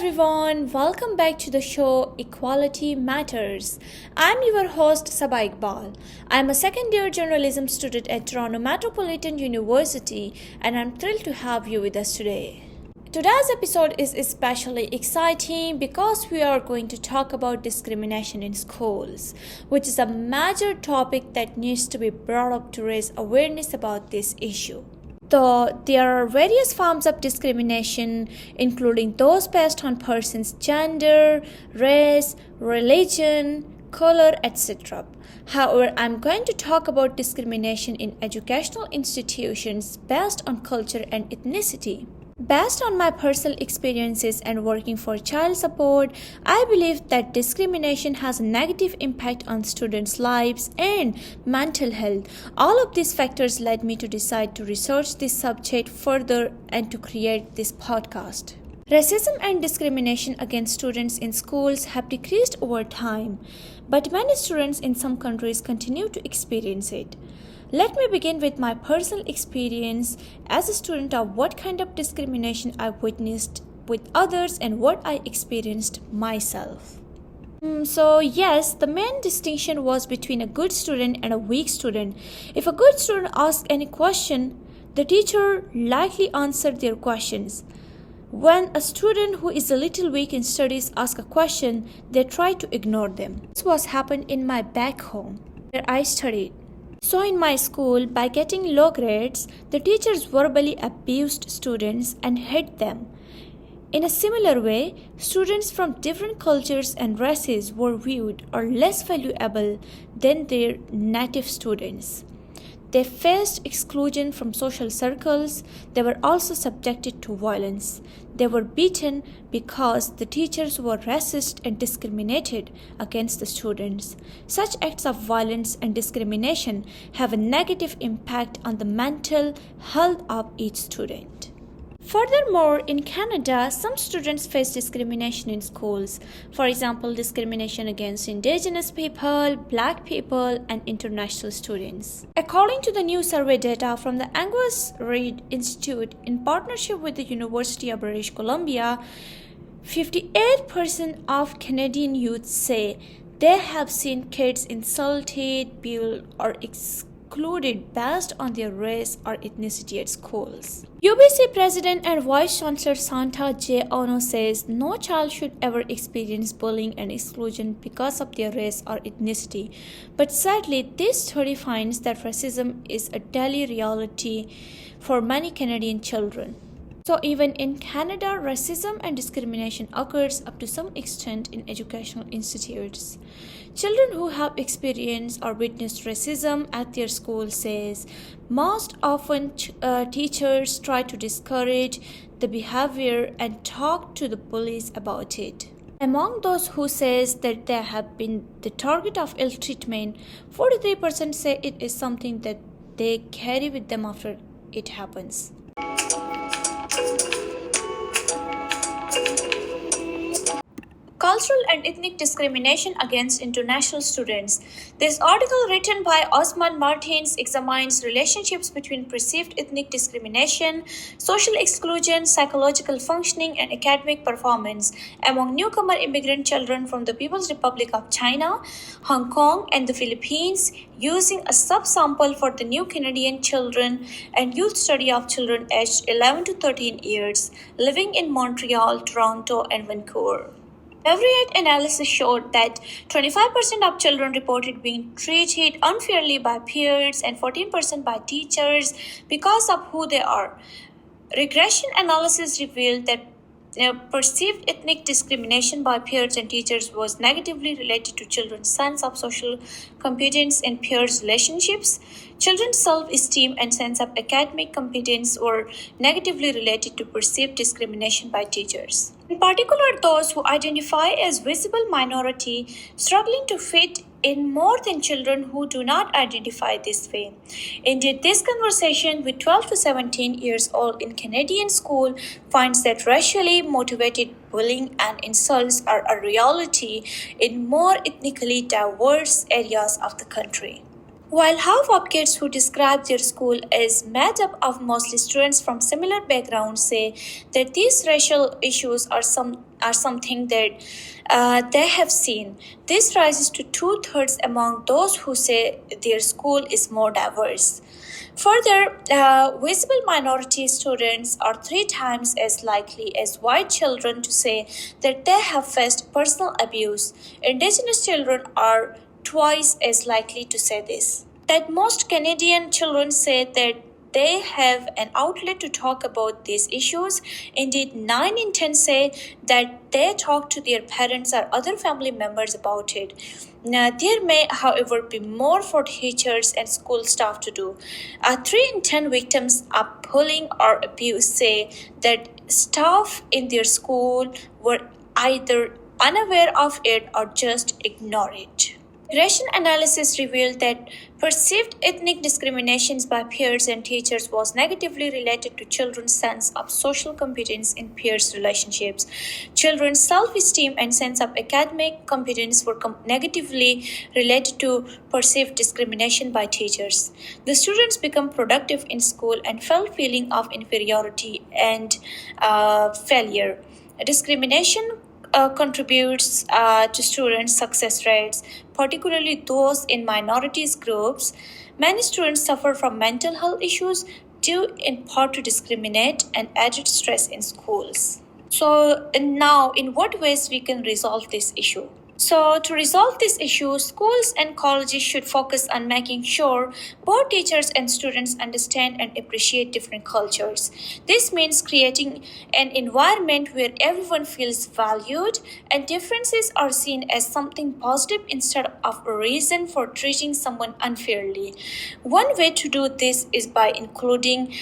everyone, welcome back to the show Equality Matters. I'm your host Sabah Iqbal. I'm a second year journalism student at Toronto Metropolitan University and I'm thrilled to have you with us today. Today's episode is especially exciting because we are going to talk about discrimination in schools, which is a major topic that needs to be brought up to raise awareness about this issue. Though there are various forms of discrimination, including those based on person's gender, race, religion, color, etc. However, I'm going to talk about discrimination in educational institutions based on culture and ethnicity. Based on my personal experiences and working for child support, I believe that discrimination has a negative impact on students' lives and mental health. All of these factors led me to decide to research this subject further and to create this podcast. Racism and discrimination against students in schools have decreased over time, but many students in some countries continue to experience it. Let me begin with my personal experience as a student of what kind of discrimination I witnessed with others and what I experienced myself. Yes, the main distinction was between a good student and a weak student. If a good student asked any question, the teacher likely answered their questions. When a student who is a little weak in studies asks a question, they try to ignore them. This was happened in my back home, where I studied. So in my school, by getting low grades, the teachers verbally abused students and hit them. In a similar way, students from different cultures and races were viewed as less valuable than their native students. They faced exclusion from social circles. They were also subjected to violence. They were beaten because the teachers were racist and discriminated against the students. Such acts of violence and discrimination have a negative impact on the mental health of each student. Furthermore, in Canada, some students face discrimination in schools. For example, discrimination against Indigenous people, Black people, and international students. According to the new survey data from the Angus Reid Institute in partnership with the University of British Columbia, 58% of Canadian youth say they have seen kids insulted, bullied, or excluded based on their race or ethnicity at schools. UBC President and Vice Chancellor Santa J. Ono says no child should ever experience bullying and exclusion because of their race or ethnicity. But sadly, this study finds that racism is a daily reality for many Canadian children. So even in Canada, racism and discrimination occurs up to some extent in educational institutes. Children who have experienced or witnessed racism at their school says most often teachers try to discourage the behavior and talk to the bullies about it. Among those who says that they have been the target of ill treatment, 43% say it is something that they carry with them after it happens. Cultural and ethnic discrimination against international students. This article, written by Osman Martins, examines relationships between perceived ethnic discrimination, social exclusion, psychological functioning, and academic performance among newcomer immigrant children from the People's Republic of China, Hong Kong, and the Philippines, using a subsample for the new Canadian children and youth study of children aged 11 to 13 years living in Montreal, Toronto, and Vancouver. Average analysis showed that 25% of children reported being treated unfairly by peers and 14% by teachers because of who they are. Regression analysis revealed that perceived ethnic discrimination by peers and teachers was negatively related to children's sense of social competence in peers relationships. Children's self-esteem and sense of academic competence were negatively related to perceived discrimination by teachers. In particular, those who identify as visible minority struggling to fit in more than children who do not identify this way. Indeed, this conversation with 12 to 17 years old in Canadian school finds that racially motivated bullying and insults are a reality in more ethnically diverse areas of the country. While half of kids who describe their school as made up of mostly students from similar backgrounds say that these racial issues are are something that they have seen. This rises to two-thirds among those who say their school is more diverse. Further, visible minority students are three times as likely as white children to say that they have faced personal abuse. Indigenous children are twice as likely to say this. That most Canadian children say that they have an outlet to talk about these issues. Indeed, 9 in 10 say that they talk to their parents or other family members about it. Now, there may, however, be more for teachers and school staff to do. 3 in 10 victims of bullying or abuse say that staff in their school were either unaware of it or just ignore it. Recent analysis revealed that perceived ethnic discriminations by peers and teachers was negatively related to children's sense of social competence in peers' relationships. Children's self-esteem and sense of academic competence were negatively related to perceived discrimination by teachers. The students become productive in school and felt feeling of inferiority and failure. Discrimination contributes to students' success rates, particularly those in minorities groups. Many students suffer from mental health issues due in part to discriminate and added stress in schools. So now, in what ways we can resolve this issue? So, to resolve this issue, schools and colleges should focus on making sure both teachers and students understand and appreciate different cultures. This means creating an environment where everyone feels valued and differences are seen as something positive instead of a reason for treating someone unfairly. One way to do this is by including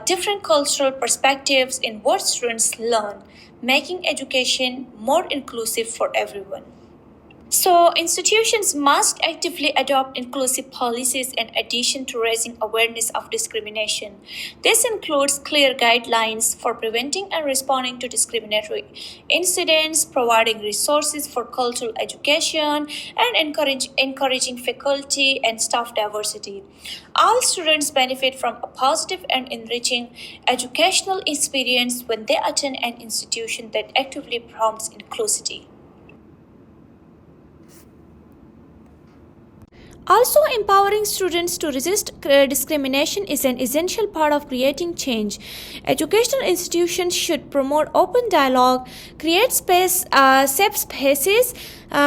different cultural perspectives in what students learn, making education more inclusive for everyone. So, institutions must actively adopt inclusive policies in addition to raising awareness of discrimination. This includes clear guidelines for preventing and responding to discriminatory incidents, providing resources for cultural education, and encouraging faculty and staff diversity. All students benefit from a positive and enriching educational experience when they attend an institution that actively promotes inclusivity. Also, empowering students to resist discrimination is an essential part of creating change. Educational institutions should promote open dialogue, create safe spaces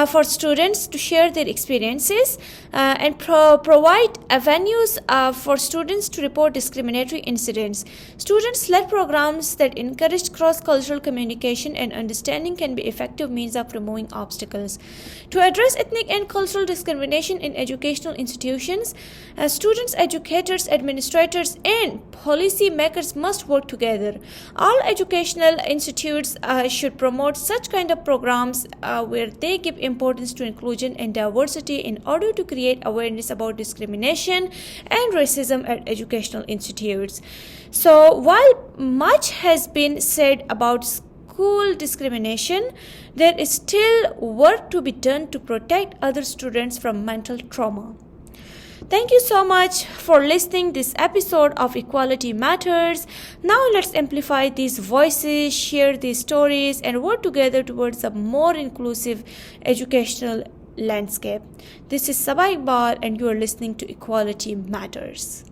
for students to share their experiences, and provide avenues for students to report discriminatory incidents. Students-led programs that encourage cross-cultural communication and understanding can be effective means of removing obstacles. To address ethnic and cultural discrimination in educational institutions, students, educators, administrators, and policymakers must work together. All educational institutes should promote such kind of programs where they give importance to inclusion and diversity in order to create awareness about discrimination and racism at educational institutes. So, while much has been said about school discrimination, there is still work to be done to protect other students from mental trauma. Thank you so much for listening this episode of Equality Matters. Now let's amplify these voices, share these stories, and work together towards a more inclusive educational landscape. This is Sabah Iqbal and you are listening to Equality Matters.